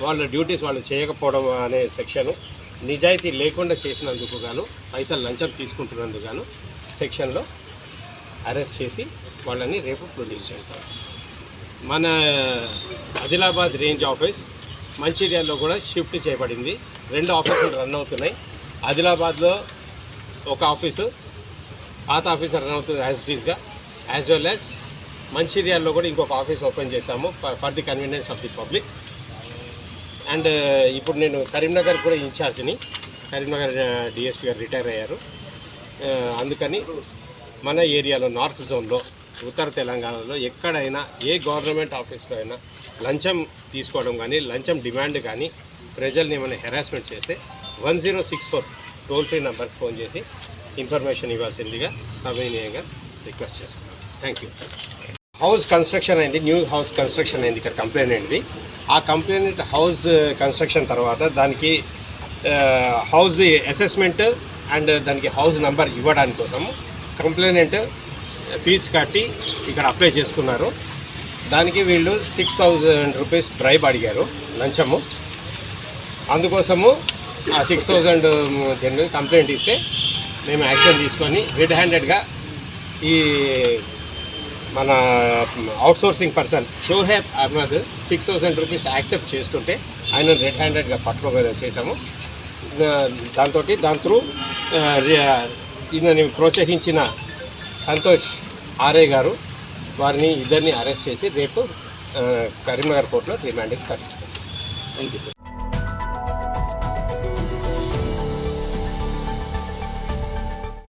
వాళ్ళ డ్యూటీస్ వాళ్ళు చేయకపోవడం అనే సెక్షను, నిజాయితీ లేకుండా చేసినందుకు గాను, పైసలు లంచం తీసుకుంటున్నందుకు గాను సెక్షన్లో అరెస్ట్ చేసి వాళ్ళని రేపు ప్రొడ్యూస్ చేస్తారు. మన ఆదిలాబాద్ రేంజ్ ఆఫీస్ మంచిర్యాలలో కూడా షిఫ్ట్ చేయబడింది. 2 ఆఫీసులు రన్ అవుతున్నాయి. ఆదిలాబాద్లో ఒక ఆఫీసు, పాత ఆఫీసు రన్ అవుతుంది యాజ్ ఇట్ ఈస్గా, యాజ్ వెల్ యాజ్ మంచిర్యాలలో కూడా ఇంకొక ఆఫీస్ ఓపెన్ చేశాము for the convenience of the public. And ఇప్పుడు నేను కరీంనగర్ కూడా ఇన్ఛార్జిని. కరీంనగర్ డిఎస్పీ గారు రిటైర్ అయ్యారు. అందుకని మన ఏరియాలో నార్త్ జోన్లో, ఉత్తర తెలంగాణలో ఎక్కడైనా ఏ గవర్నమెంట్ ఆఫీస్లో అయినా లంచం తీసుకోవడం కానీ, లంచం డిమాండ్ కానీ, ప్రజల్ని ఏమైనా హెరాస్మెంట్ చేస్తే 1064 టోల్ ఫ్రీ నెంబర్కి ఫోన్ చేసి ఇన్ఫర్మేషన్ ఇవ్వాల్సిందిగా సవినయంగా రిక్వెస్ట్ చేస్తున్నాను. Thank you. హౌస్ కన్స్ట్రక్షన్ అయింది, న్యూ హౌస్ కన్స్ట్రక్షన్ అయింది ఇక్కడ కంప్లైంట్ అయింది. ఆ కంప్లైంట్ హౌస్ కన్స్ట్రక్షన్ తర్వాత దానికి హౌస్ అసెస్మెంట్ అండ్ దానికి హౌస్ నెంబర్ ఇవ్వడానికి కోసం కంప్లైనెంట్ ఫీజు కట్టి ఇక్కడ అప్లై చేసుకున్నారు. దానికి వీళ్ళు 6000 రూపీస్ బ్రైబ్ అడిగారు, లంచము. అందుకోసము ఆ 6000 కంప్లైంట్ ఇస్తే మేము యాక్షన్ తీసుకొని రెడ్ హ్యాండెడ్గా ఈ మన outsourcing person Shoheb Ahmed 6000 rupees accept చేస్తుంటే ఆయన రెడ్ హ్యాండెడ్గా పట్టుకోగల చేశాము. దాని త్రూ ఈయనని ప్రోత్సహించిన సంతోష్ ఆర్ఏ గారు వారిని ఇద్దరిని అరెస్ట్ చేసి రేపు కరీంనగర్ కోర్టులో రిమాండ్కి తరలిస్తారు. Thank you.